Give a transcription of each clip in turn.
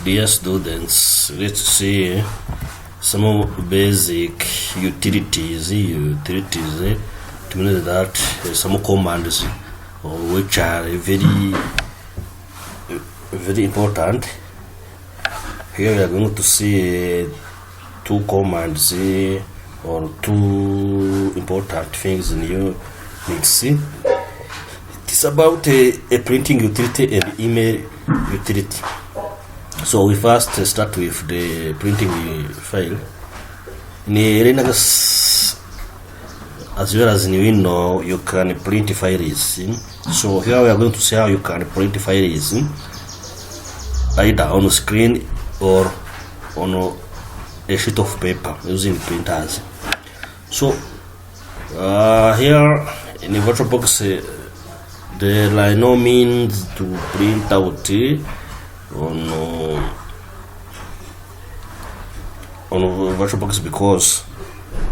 Dear students, let's see some basic utilities. To mean that some commands which are very important. Here we are going to see two commands or two important things in Unix. It is about a printing utility and email utility. So we first start with the printing file. In Linux, as well as in Windows, you can print files. So here we are going to see how you can print files, either on the screen or on a sheet of paper using printers. So here in the VirtualBox, there are no means to print out on VirtualBox because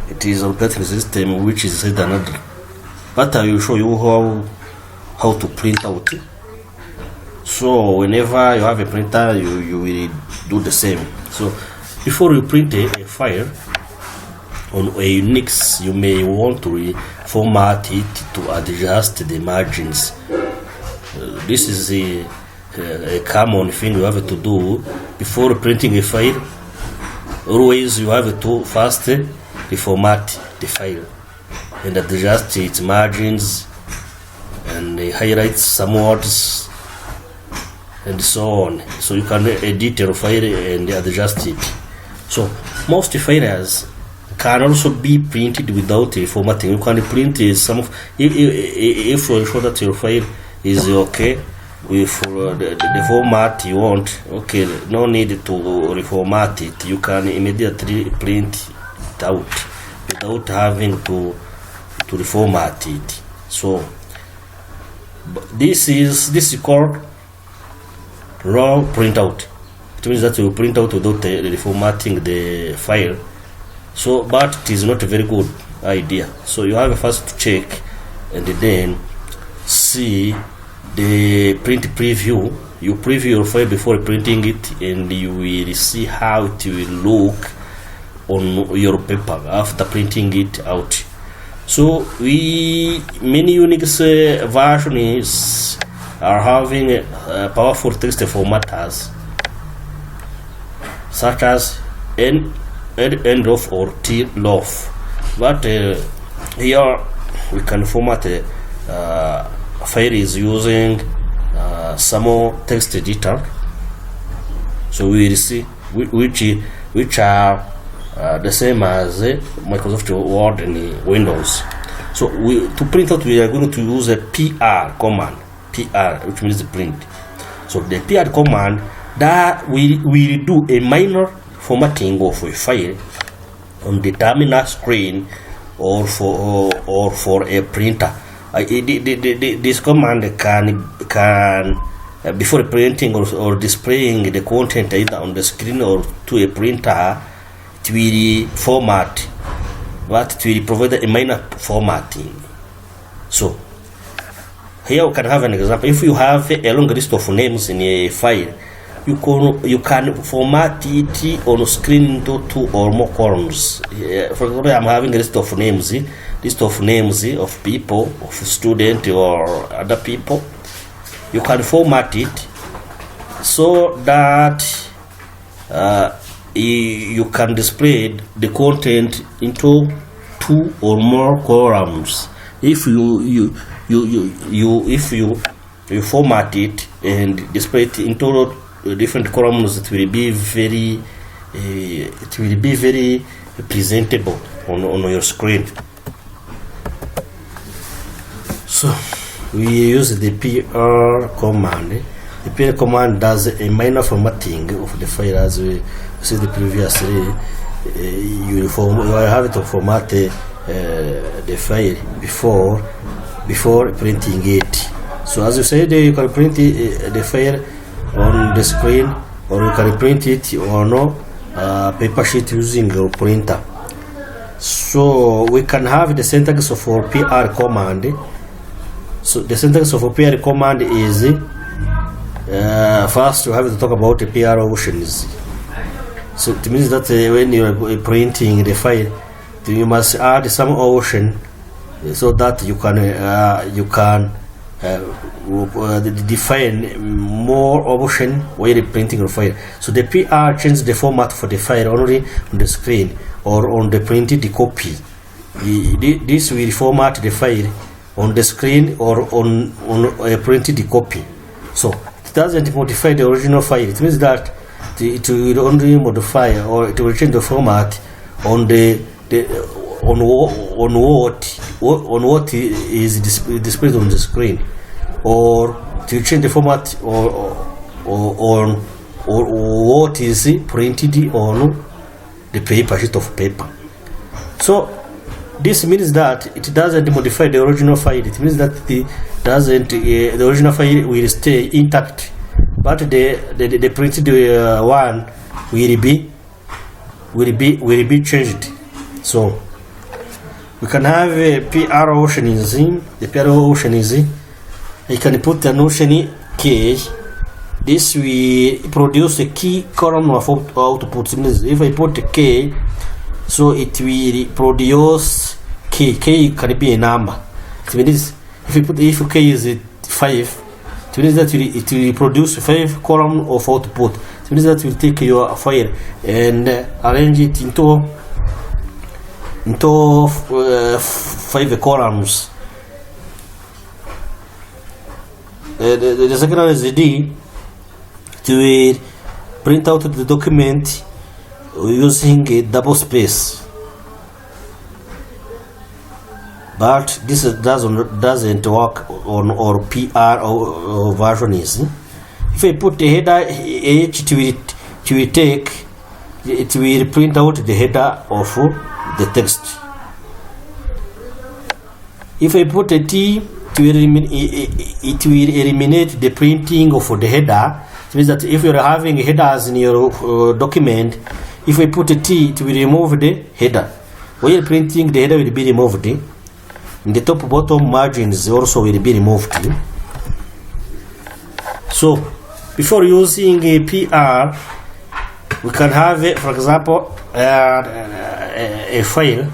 it is an operating system which is said another. But I will show you how to print out. So whenever you have a printer, you will do the same. So before you print a file on a Unix, you may want to format it to adjust the margins. This is a common thing you have to do before printing a file. Always you have to first reformat the file and adjust its margins and highlight some words and so on, so you can edit your file and adjust it. So most files can also be printed without formatting. You can print some if you are sure that your file is okay with the format you want. Okay, no need to reformat it. You can immediately print it out without having to reformat it. So this is called raw printout. It means that you print out without reformatting the file. So, but it is not a very good idea. So you have first to check and then see the print preview. You preview your file before printing it, and you will see how it will look on your paper after printing it out. So many Unix versions are having powerful text formatters such as end-of or till-of, but here we can format files using some text editor. So we will see which are the same as Microsoft Word and Windows. So to print out, we are going to use a PR command. PR, which means the print. So the PR command that will do a minor formatting of a file on the terminal screen or for a printer. This command can before printing or displaying the content either on the screen or to a printer, it will format, but it will provide a minor formatting. So here we can have an example. If you have a long list of names in a file, you can format it on screen into two or more columns. For example, I'm having a list of names of people, of students or other people. You can format it so that you can display the content into two or more columns. If you format it and display it into different columns, it will be very presentable on your screen. So we use the PR command. The PR command does a minor formatting of the file, as we said previously. You have to format the file before printing it. So as you said, you can print the file on the screen, or you can print it on paper sheet using your printer. So we can have the syntax of our PR command. So the syntax of our PR command is first you have to talk about the PR options. So it means that when you are printing the file, you must add some option so that you can define more option while you're printing the file. So the PR changes the format for the file only on the screen or on the printed copy. This will format the file on the screen or on a printed copy. So it doesn't modify the original file. It means that it will only modify, or it will change the format on what is displayed on the screen, or to change the format on what is printed on the paper, sheet of paper. So this means that it doesn't modify the original file. It means that the original file will stay intact, but the printed one will be changed. So we can have a PR option is in the PR option is I can put an option key. This will produce a key column of output. If I put a key, so it will produce key. Key can be a number. It means if key is 5, it means that it will produce 5 column of output. It means that you take your file and arrange it into 5 columns. The second one is the D. To print out the document using a double space, but this doesn't work on our PR or version is. If I put the header H, it will print out the header of the text. If I put a T, it will eliminate the printing of the header. It means that if you're having headers in your document, if I put a T, it will remove the header. While printing, the header will be removed. And the top bottom margins also will be removed. So before using a PR, we can have, for example, a file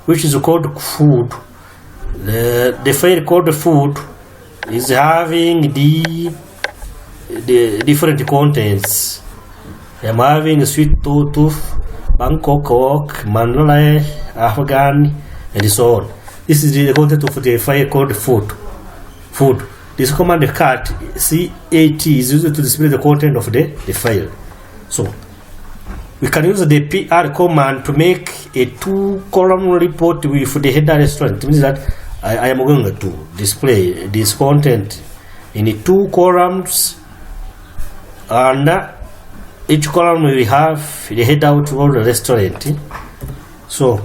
which is called food. The file called food is having the different contents. I'm having sweet tooth, Bangkok, Manila, Afghan, and so on. This is the content of the file called food. This command cat CAT is used to display the content of the file. So we can use the PR command to make a 2-column report with the header restaurant. It means that I am going to display this content in 2 columns, and each column will have the header to all the restaurant. So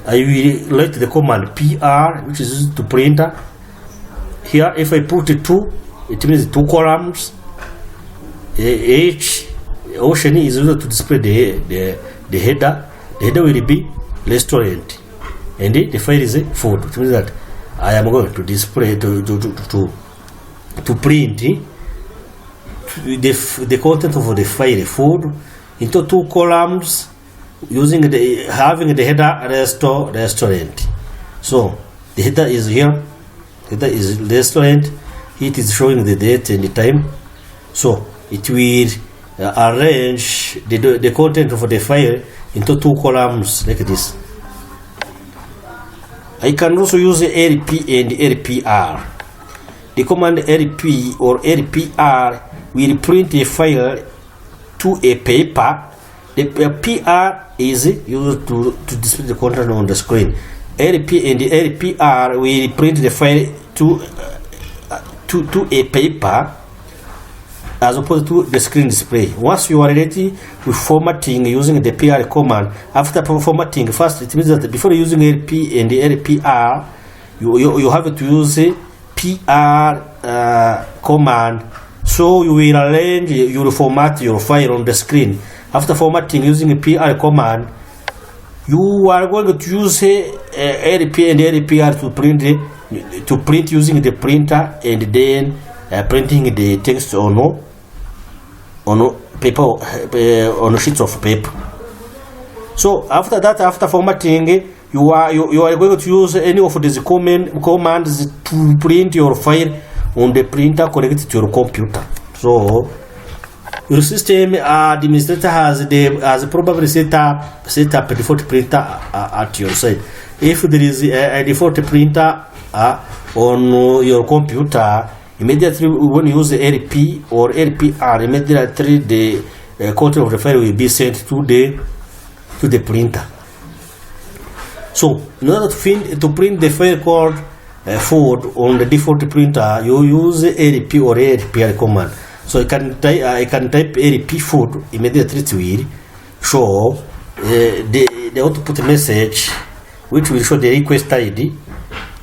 I will write the command PR, which is used to printer. Here, if I put 2, it means 2 columns. Each option is used to display the header. The header will be restaurant, and the file is food. It means that I am going to display to print the content of the file food into 2 columns using having the header restaurant. So the header is here. Header is restaurant. It is showing the date and the time. So it will arrange the content of the file into 2 columns like this. I can also use LP and LPR. The command LP or LPR will print a file to a paper. The PR is used to display the content on the screen. LP and the LPR will print the file to a paper as opposed to the screen display. Once you are ready with formatting using the PR command, after formatting, first it means that before using LP and the LPR, you have to use a PR command. So you will arrange, you will format your file on the screen. After formatting using a PR command, you are going to use LP and LPR to print using the printer, and then printing the text on paper, on sheets of paper. So after that, after formatting, you are going to use any of these commands to print your file on the printer connected to your computer. So your system administrator has probably set up a default printer at your side. If there is a default printer on your computer, immediately when you use the LP or LPR, immediately the content of the file will be sent to the printer. So in order to print the file called food on the default printer, you use LP or LPR command. So I can type LP food, immediately it will show the output message, which will show the request ID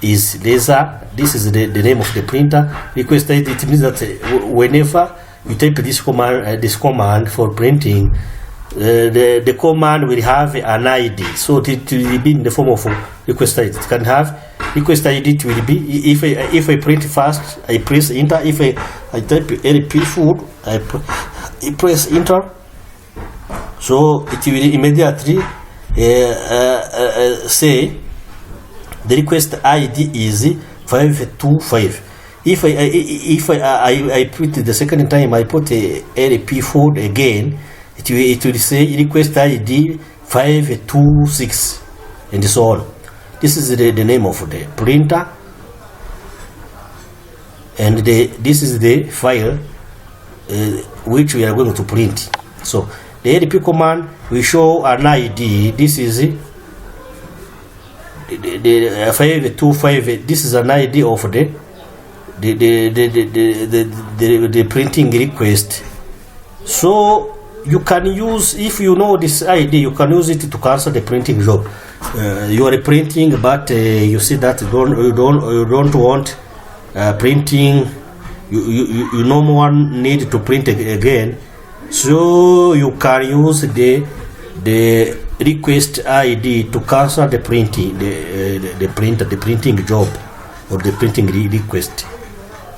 is laser. This is the name of the printer. Request ID, it means that whenever you type this command for printing, the command will have an ID, so it will be in the form of request ID. It can have request ID. It will be, if I print first, I press enter. If I type LP food, I press enter. So it will immediately say the request ID is 525. If I put the second time, I put a LP food again, it will say request ID 526 and so on. This is the name of the printer, and this is the file which we are going to print. So the LP command will show an ID. This is the 525. This is an ID of the printing request. So you can use, if you know this ID, you can use it to cancel the printing job. You are printing, but you see that you don't want printing. You no more need to print again. So you can use the request ID to cancel the printing, the printing job or the printing request.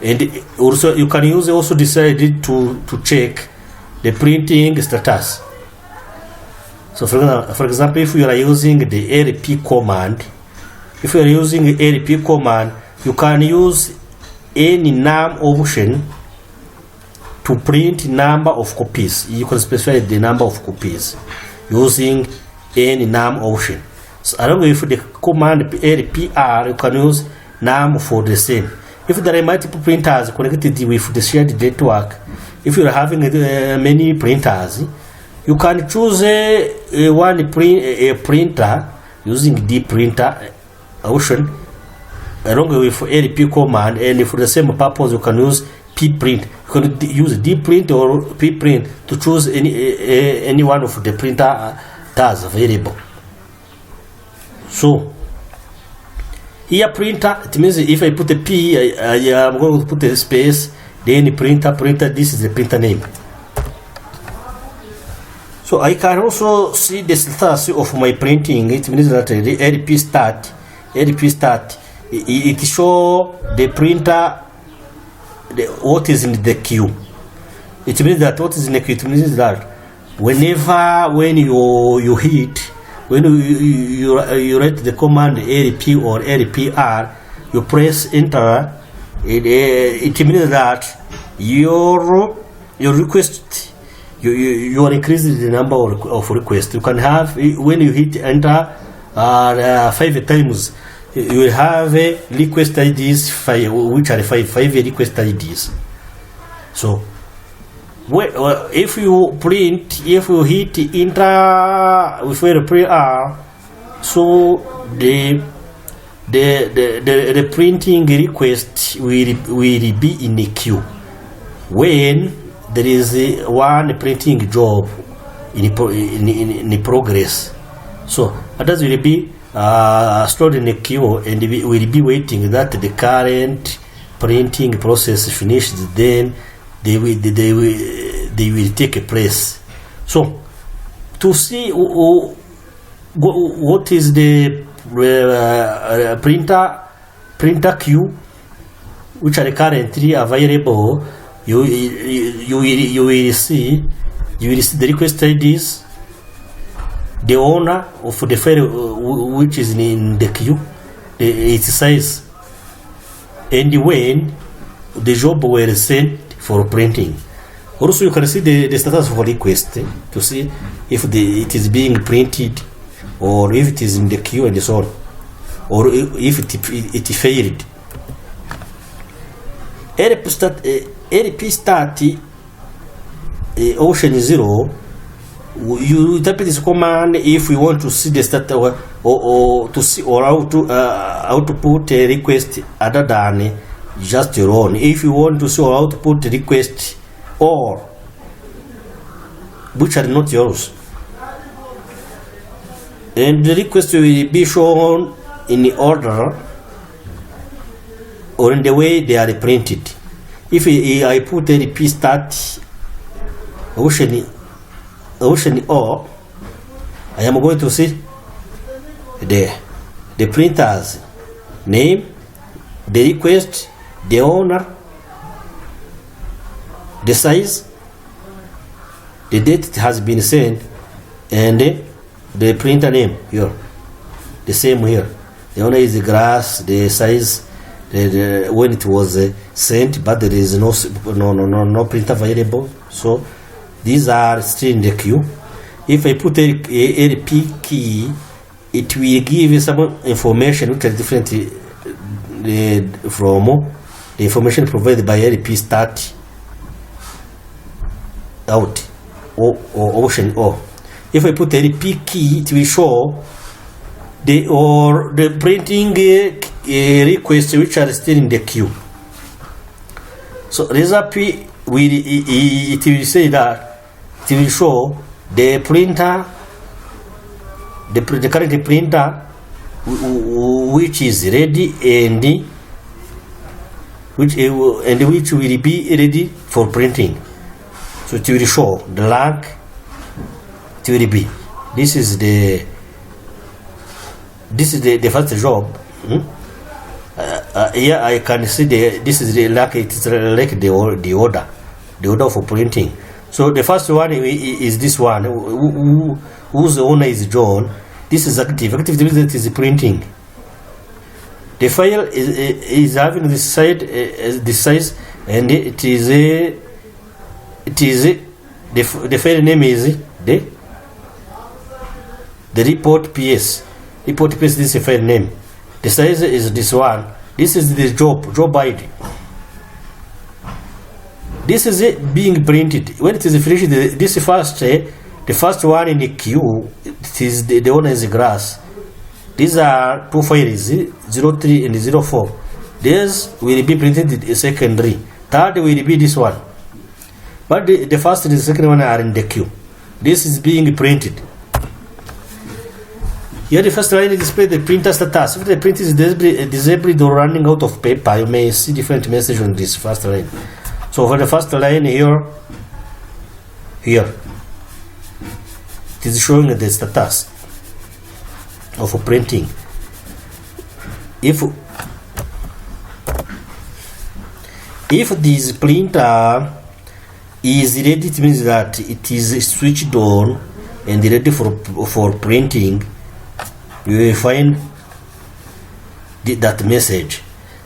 And also you can use also this ID to check the printing status. So for example, if you are using the LP command, you can use any num option to print number of copies. You can specify the number of copies using any num option. So along with the command LPR, you can use num for the same. If there are multiple printers connected with the shared network, if you are having many printers, you can choose a printer using the printer option along with LP command, and for the same purpose you can use pprint. You can use dprint or pprint to choose any one of the printer that's available. So here printer, it means if I put a P, I am going to put a space, then printer, this is the printer name. So I can also see the status of my printing. It means that the LP start, it show the printer what is in the queue. It means that what is in the queue, it means that when you write the command LP or LPR, you press enter. It means that your request, you are increasing the number of requests. You can have, when you hit enter 5 times, you will have request IDs 5, which are 5 request IDs. So if you hit enter with LPR, so the printing request will be in a queue when there is one printing job in progress. So others will be stored in a queue, and we will be waiting that the current printing process finished. Then they will take a place. So to see what is the printer queue, which are currently available, you will see the request IDs, the owner of the file which is in the queue, its size, and when the job were sent for printing. Also, you can see the status of a request to see if it is being printed or if it is in the queue and so on, or if it failed. LP start ocean 0. You type this command if we want to see the stat or to see or how to put a request other than just your own. If you want to see how to put a request or which are not yours, and the request will be shown in order or in the way they are printed. If I put a LP start ocean O, I am going to see the printer's name, the request, the owner, the size, the date it has been sent, and the printer name here. The same here. The owner is the grass, the size, when it was sent, but there is no printer available. So these are still in the queue. If I put a LP key, it will give some information which are different from the information provided by LP start out or ocean O. If I put a LP key, it will show the printing requests which are still in the queue. So recipe it will say that it will show the printer, the current printer which is ready and which will be ready for printing. So it will show the rank. It will be. This is the first job. Here I can see this is like the order for printing. So the first one is this one, whose owner is John. This is active. Active means that it is printing. The file is having this size, and the file name is the report PS. Report PS. This is a file name. The size is this one. This is the job ID. This is it being printed. When it is finished, the first one in the queue, it is the owner is grass. These are two files, 03 and 04. This will be printed secondary. Third will be this one. But the first and the second one are in the queue. This is being printed. Here the first line displays the printer status. If the print is disabled or running out of paper, you may see different message on this first line. So for the first line here, it is showing the status of printing. If this printer is ready, it means that it is switched on and ready for printing. You will find that message.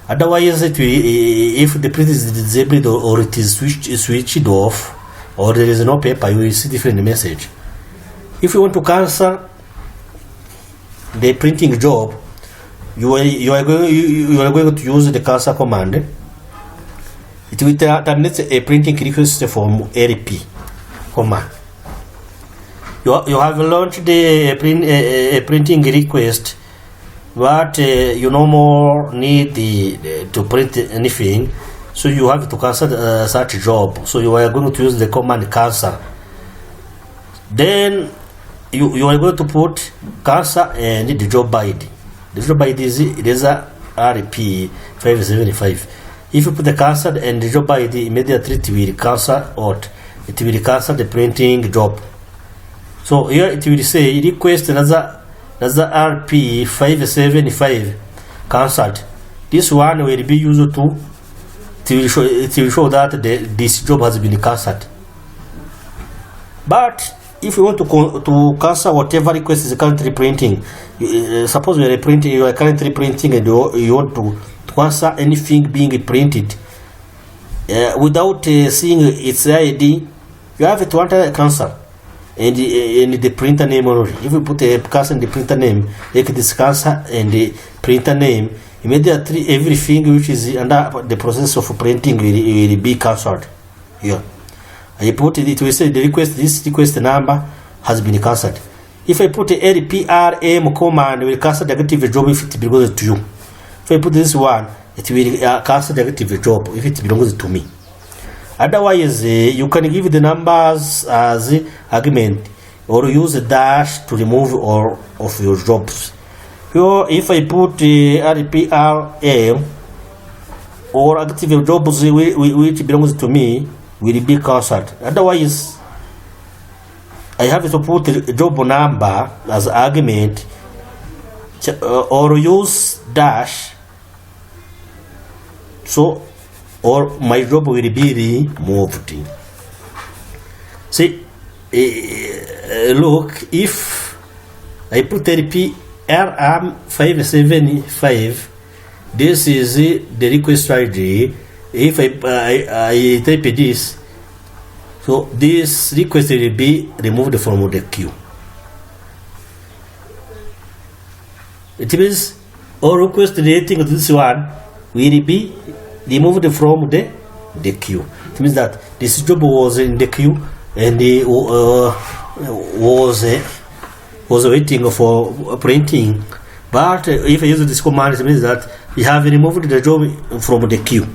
Otherwise, if the print is disabled or it is switched off, or there is no paper, you will see different message. If you want to cancel the printing job, you are going to use the cancel command. It will terminate a printing request from LP command. You have launched a printing request, but you no more need to print anything, so you have to cancel such job. So you are going to use the command cancel. Then you are going to put cancel and the job ID. The job ID is RP 575. If you put the cancel and the job ID, immediately it will cancel out. It will cancel the printing job. So here it will say request another RP 575 cancelled. This one will be used to it will show that this job has been cancelled. But if you want to cancel whatever request is currently printing, suppose you are currently printing and you want to cancel anything being printed without seeing its ID, you have to enter cancel and the printer name only. If you put a cancel in the printer name, like this cancel and the printer name, immediately everything which is under the process of printing will be cancelled. Here, I put it will say the request. This request number has been cancelled. If I put a LPRM command, it will cancel the active job if it belongs to you. If I put this one, it will cancel the active job if it belongs to me. Otherwise, you can give the numbers as argument or use a dash to remove all of your jobs. Here, if I put RPRM or active jobs which belongs to me, will be cancelled. Otherwise, I have to put the job number as argument or use dash, so or my job will be removed. See, look, if I put RPRM 575, this is the request ID. If I type this, so this request will be removed from the queue. It means all requests relating to this one will be removed from the queue. It means that this job was in the queue and was waiting for printing. But if I use this command, it means that we have removed the job from the queue.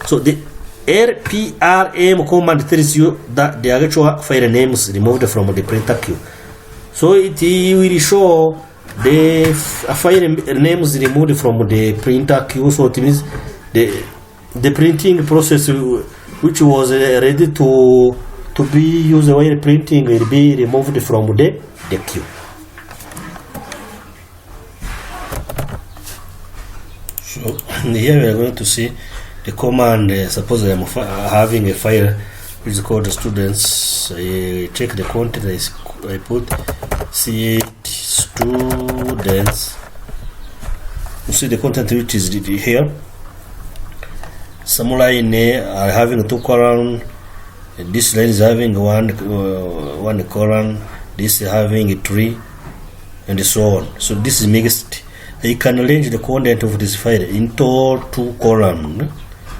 So the RPRM command tells you that the actual file name is removed from the printer queue. So it will show the file name is removed from the printer queue. So it means the printing process which was ready to be used while printing will be removed from the queue. So here we are going to see the command. Suppose I am having a file which is called students. I check the content. I put students. You see the content which is here. Some line are having 2 column. This line is having one column. This is having 3, and so on. So this is mixed. I can arrange the content of this file into 2 columns.